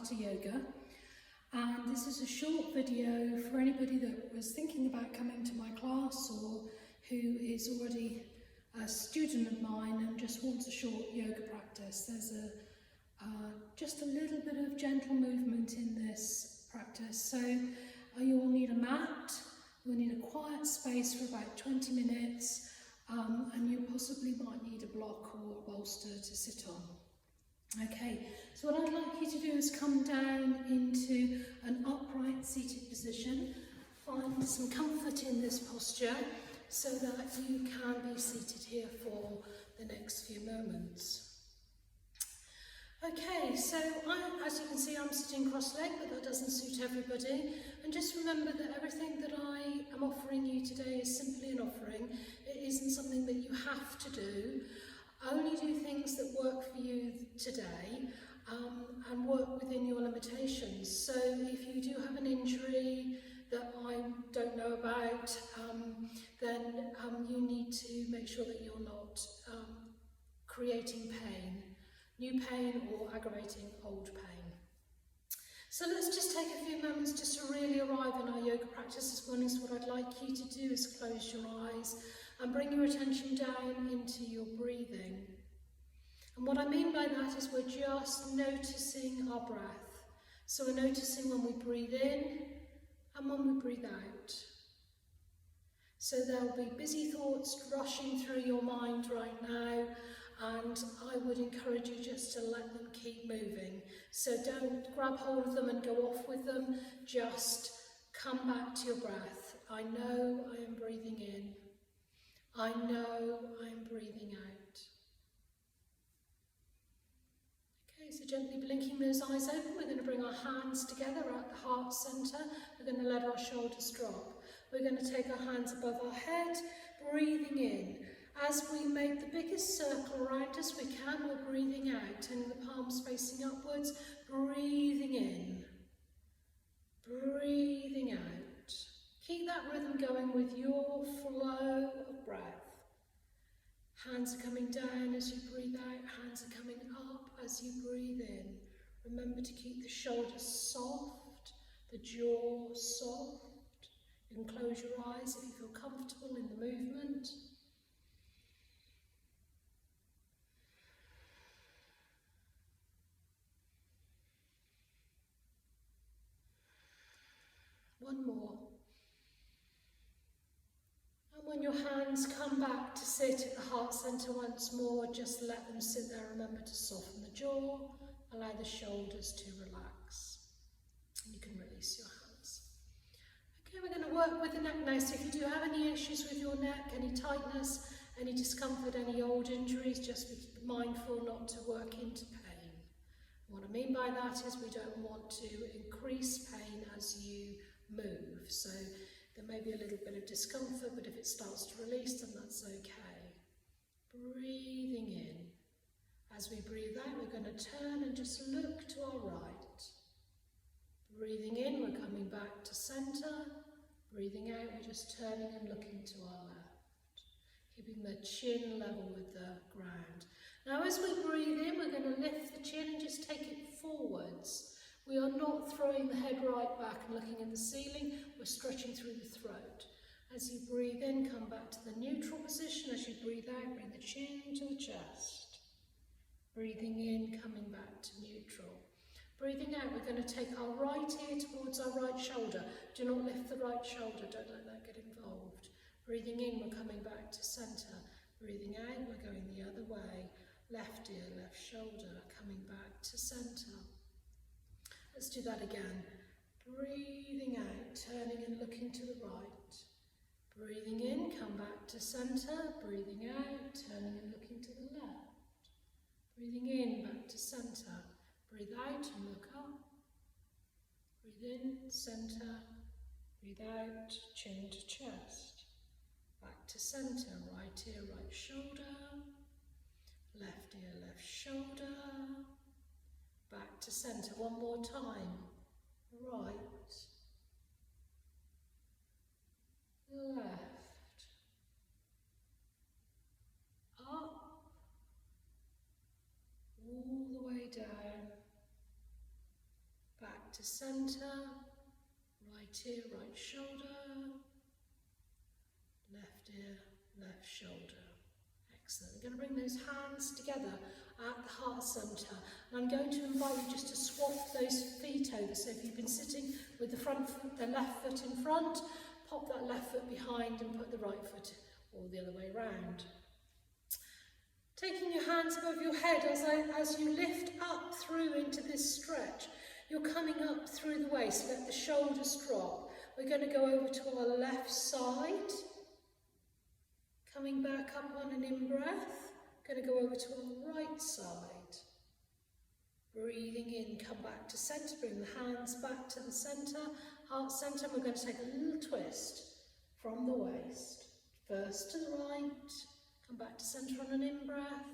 SamatA yoga, and this is a short video for anybody that was thinking about coming to my class or who is already a student of mine and just wants a short yoga practice. There's just a little bit of gentle movement in this practice. So you will need a mat, you'll need a quiet space for about 20 minutes, and you possibly might need a block or a bolster to sit on. Okay, so what I'd like you to do is come down into an upright seated position. Find some comfort in this posture so that you can be seated here for the next few moments. Okay, so as you can see, I'm sitting cross-legged, but that doesn't suit everybody. And just remember that everything that I am offering you today is simply an offering. It isn't something that you have to do. Only do things that work for you today and work within your limitations. So if you do have an injury that I don't know about, then you need to make sure that you're not creating pain, new pain or aggravating old pain. So let's just take a few moments just to really arrive in our yoga practice this morning. So what I'd like you to do is close your eyes and bring your attention down into your breathing. And what I mean by that is we're just noticing our breath. So we're noticing when we breathe in and when we breathe out. So there'll be busy thoughts rushing through your mind right now, and I would encourage you just to let them keep moving. So don't grab hold of them and go off with them, just come back to your breath. I know I am breathing in. I know I am breathing out. Okay, so gently blinking those eyes open, we're going to bring our hands together at the heart centre. We're going to let our shoulders drop. We're going to take our hands above our head, breathing in. As we make the biggest circle around us we can, we're breathing out, and the palms facing upwards, breathing in, breathing out. Keep that rhythm going with your flow of breath. Hands are coming down as you breathe out, hands are coming up as you breathe in. Remember to keep the shoulders soft, the jaw soft. You can close your eyes if you feel comfortable in the movement. One more. And when your hands come back to sit at the heart centre once more, just let them sit there. Remember to soften the jaw, allow the shoulders to relax. And you can release your hands. Okay, we're going to work with the neck now. So if you do have any issues with your neck, any tightness, any discomfort, any old injuries, just be mindful not to work into pain. What I mean by that is we don't want to increase pain as you move. So there may be a little bit of discomfort, but if it starts to release, then that's okay. Breathing in. As we breathe out, we're going to turn and just look to our right. Breathing in, we're coming back to centre. Breathing out, we're just turning and looking to our left. Keeping the chin level with the ground. Now as we breathe in, we're going to lift the chin and just take it forwards. We are not throwing the head right back and looking at the ceiling, we're stretching through the throat. As you breathe in, come back to the neutral position. As you breathe out, bring the chin to the chest. Breathing in, coming back to neutral. Breathing out, we're going to take our right ear towards our right shoulder. Do not lift the right shoulder, don't let that get involved. Breathing in, we're coming back to centre. Breathing out, we're going the other way. Left ear, left shoulder, coming back to centre. Let's do that again. Breathing out, turning and looking to the right. Breathing in, come back to centre. Breathing out, turning and looking to the left. Breathing in, back to centre. Breathe out and look up. Breathe in, centre. Breathe out, chin to chest. Back to centre, right ear, right shoulder. Left ear, left shoulder. Back to centre one more time. Right. Left. Up. All the way down. to centre, right ear, right shoulder, left ear, left shoulder. Excellent. We're going to bring those hands together at the heart centre. And I'm going to invite you just to swap those feet over. So if you've been sitting with the front foot, the left foot in front, pop that left foot behind and put the right foot all the other way round. Taking your hands above your head as you lift up through into this stretch, you're coming up through the waist. Let the shoulders drop. We're going to go over to our left side. Coming back up on an in-breath. Going to go over to our right side. Breathing in, come back to centre. Bring the hands back to the centre, heart centre. We're going to take a little twist from the waist. First to the right. Come back to centre on an in-breath.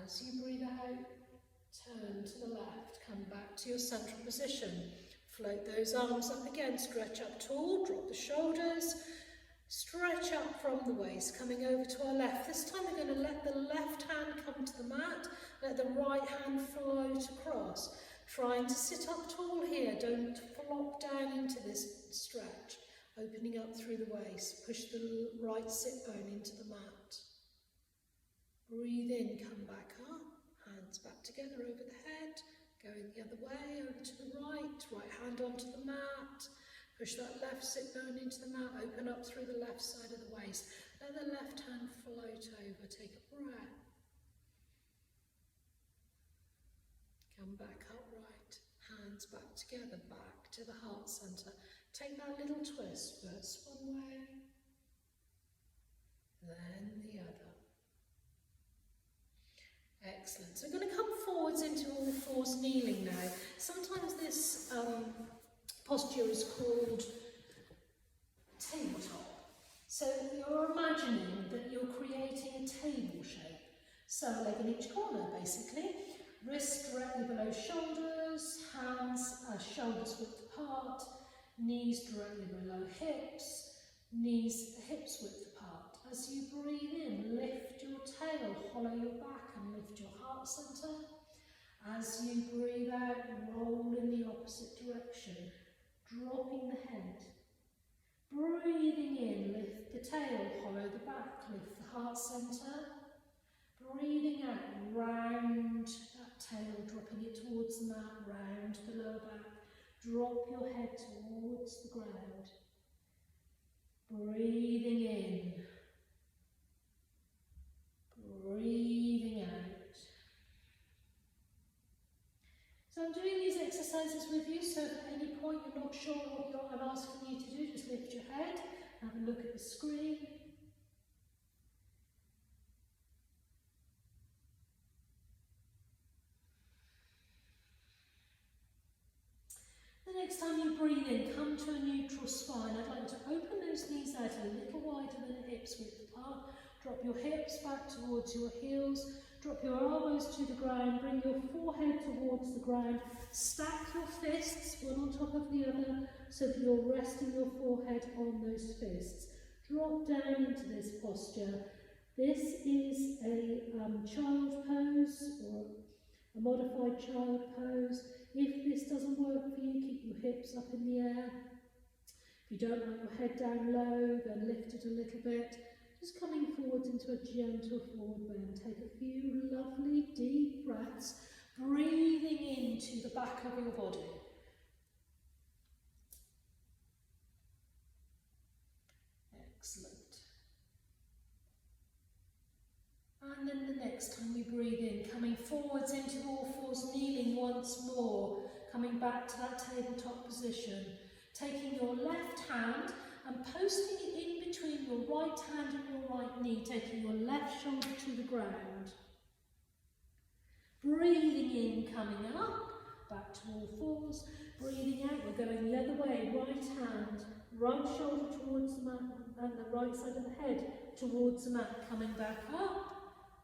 As you breathe out, turn to the left. Come back to your central position. Float those arms up again. Stretch up tall. Drop the shoulders. Stretch up from the waist. Coming over to our left. This time we're going to let the left hand come to the mat. Let the right hand float across. Trying to sit up tall here. Don't flop down into this stretch. Opening up through the waist. Push the right sit bone into the mat. Breathe in, come back up, hands back together over the head, going the other way, over to the right hand onto the mat, push that left sit bone into the mat, open up through the left side of the waist, let the left hand float over, take a breath, come back upright, hands back together, back to the heart centre, take that little twist, first one way, then the other. Excellent. So we're going to come forwards into all fours kneeling now. Sometimes this posture is called tabletop. So you're imagining that you're creating a table shape. So a leg in each corner basically. Wrists directly below shoulders, hands shoulders width apart, knees directly below hips, hips width apart. As you breathe in, lift your tail, hollow your back and lift your heart centre. As you breathe out, roll in the opposite direction, dropping the head. Breathing in, lift the tail, hollow the back, lift the heart centre. Breathing out, round that tail, dropping it towards the mat, round the lower back. Drop your head towards the ground. Breathing in. Breathing out. So I'm doing these exercises with you, so if at any point you're not sure what I'm asking you to do, just lift your head, have a look at the screen. The next time you breathe in, come to a neutral spine. I'd like you to open those knees out a little wider than the hips width apart. Drop your hips back towards your heels. Drop your elbows to the ground. Bring your forehead towards the ground. Stack your fists, one on top of the other, so that you're resting your forehead on those fists. Drop down into this posture. This is a child pose or a modified child pose. If this doesn't work for you, keep your hips up in the air. If you don't like your head down low, then lift it a little bit. Just coming forwards into a gentle forward bend. Take a few lovely deep breaths, breathing into the back of your body. Excellent. And then the next time we breathe in, coming forwards into all fours, kneeling once more, coming back to that tabletop position. Taking your left hand and posting it in between your right hand and your right knee, taking your left shoulder to the ground. Breathing in, coming up, back to all fours. Breathing out, we're going the other way, right hand, right shoulder towards the mat and the right side of the head towards the mat, coming back up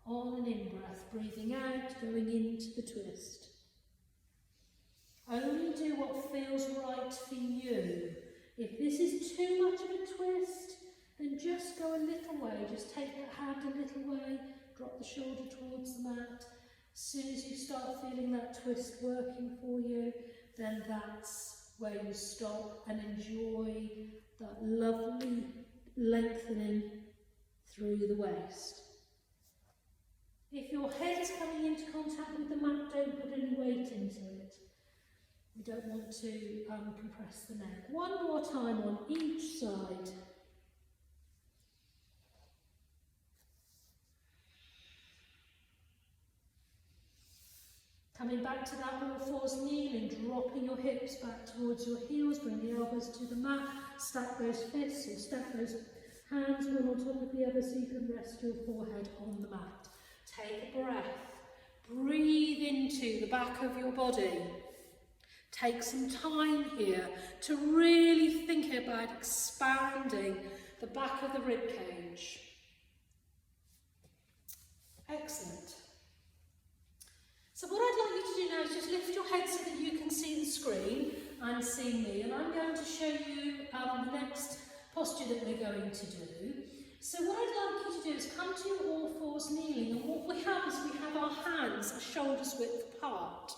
on an in-breath, breathing out, going into the twist. Only do what feels right for you. If this is too much of a twist, then just go a little way. Just take that hand a little way, drop the shoulder towards the mat. As soon as you start feeling that twist working for you, then that's where you stop and enjoy that lovely lengthening through the waist. If your head is coming into contact with the mat, don't put any weight into it. You don't want to compress the neck. One more time on each side. Coming back to that all fours kneeling, dropping your hips back towards your heels, bring the elbows to the mat, stack those fists or stack those hands one on top of the other so you can rest your forehead on the mat. Take a breath. Breathe into the back of your body. Take some time here to really think about expanding the back of the rib cage. Excellent. So what I'd like you to do now is just lift your head so that you can see the screen and see me, and I'm going to show you the next posture that we're going to do. So what I'd like you to do is come to your all fours kneeling, and what we have is we have our hands shoulders width apart.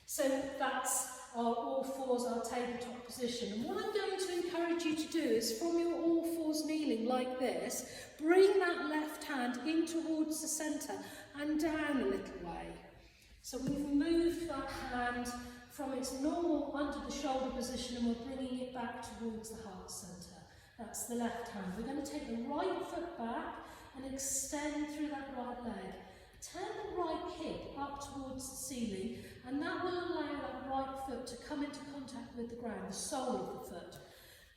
So that's our all fours, our tabletop position. And what I'm going to encourage you to do is from your all fours kneeling like this, bring that left hand in towards the centre and down a little way. So we've moved that hand from its normal under the shoulder position and we're bringing it back towards the heart centre. That's the left hand. We're going to take the right foot back and extend through that right leg. Turn the right hip up towards the ceiling, and that will allow that right foot to come into contact with the ground, the sole of the foot.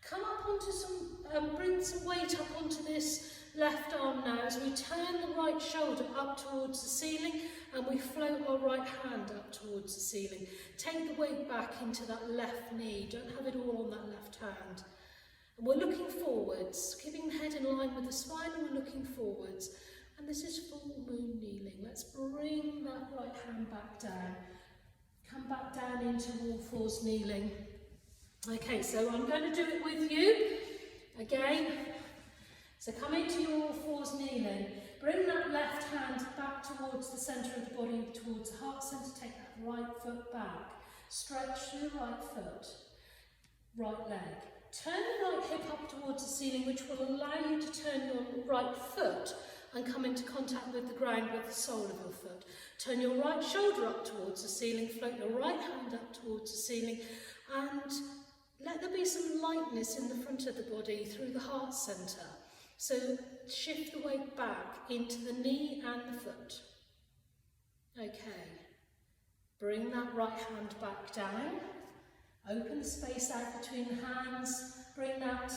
Come up onto some, bring some weight up onto this left arm now as we turn the right shoulder up towards the ceiling and we float our right hand up towards the ceiling. Take the weight back into that left knee, don't have it all on that left hand. And we're looking forwards, keeping the head in line with the spine, and we're looking forwards. And this is full moon kneeling. Let's bring that right hand back down. Come back down into all fours kneeling. Okay, so I'm going to do it with you again. So come into your all fours kneeling. Bring that left hand back towards the centre of the body, towards the heart centre. Take that right foot back. Stretch through the right foot, right leg. Turn the right hip up towards the ceiling, which will allow you to turn your right foot and come into contact with the ground with the sole of your foot. Turn your right shoulder up towards the ceiling, float your right hand up towards the ceiling, and let there be some lightness in the front of the body through the heart centre. So shift the weight back into the knee and the foot. Okay. Bring that right hand back down. Open the space out between the hands. Bring that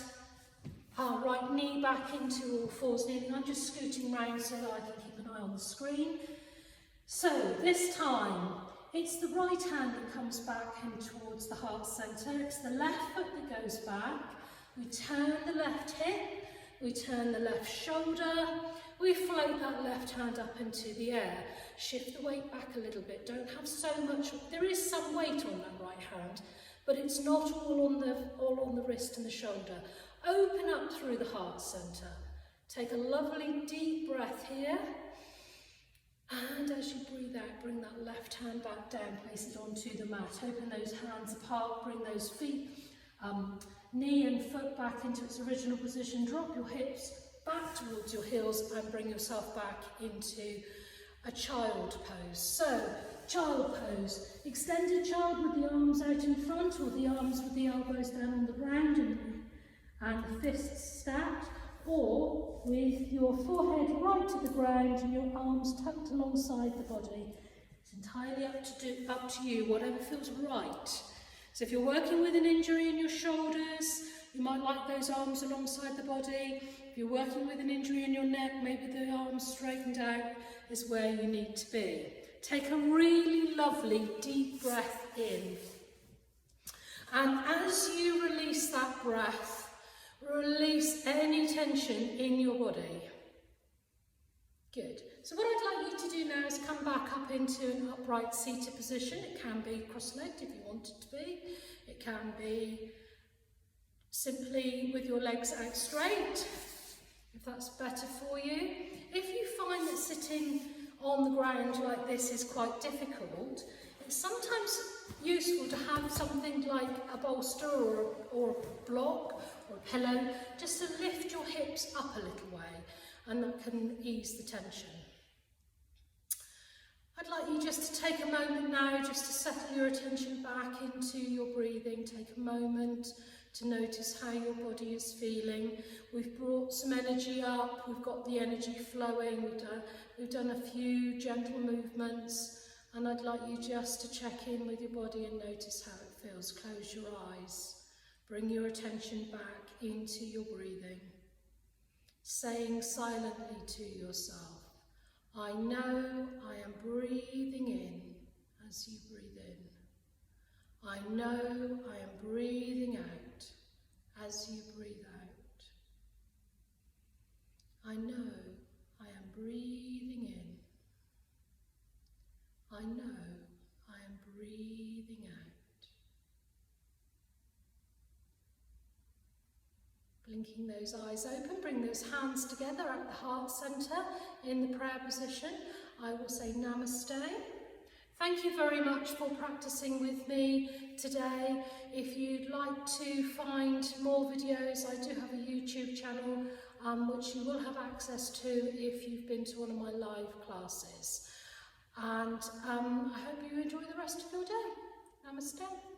right knee back into all fours kneeling. I'm just scooting round so that I can keep an eye on the screen. So this time, it's the right hand that comes back in towards the heart centre. It's the left foot that goes back. We turn the left hip. We turn the left shoulder. We float that left hand up into the air. Shift the weight back a little bit. Don't have so much. There is some weight on that right hand, but it's not all on the wrist and the shoulder. Open up through the heart centre. Take a lovely deep breath here. And as you breathe out, bring that left hand back down, place it onto the mat. Open those hands apart, bring those feet, knee and foot back into its original position. Drop your hips back towards your heels and bring yourself back into a child pose. So, child pose. Extended child with the arms out in front, or the arms with the elbows down on the ground and the fists stacked, or with your forehead right to the ground and your arms tucked alongside the body. It's entirely up to you, whatever feels right. So if you're working with an injury in your shoulders, you might like those arms alongside the body. If you're working with an injury in your neck, maybe the arms straightened out is where you need to be. Take a really lovely deep breath in. And as you release that breath, release any tension in your body. Good. So what I'd like you to do now is come back up into an upright seated position. It can be cross-legged if you want it to be. It can be simply with your legs out straight, if that's better for you. If you find that sitting on the ground like this is quite difficult, it's sometimes useful to have something like a bolster or a block or a pillow, just to lift your hips up a little way, and that can ease the tension. I'd like you just to take a moment now just to settle your attention back into your breathing. Take a moment to notice how your body is feeling. We've brought some energy up, we've got the energy flowing, we've done a few gentle movements, and I'd like you just to check in with your body and notice how it feels. Close your eyes, bring your attention back into your breathing, saying silently to yourself, I know I am breathing in as you breathe in. I know I am breathing out as you breathe out. I know I am breathing in. I know I am breathing out. Blinking those eyes open, bring those hands together at the heart centre in the prayer position. I will say Namaste. Thank you very much for practicing with me today. If you'd like to find more videos, I do have a YouTube channel which you will have access to if you've been to one of my live classes. And I hope you enjoy the rest of your day. Namaste.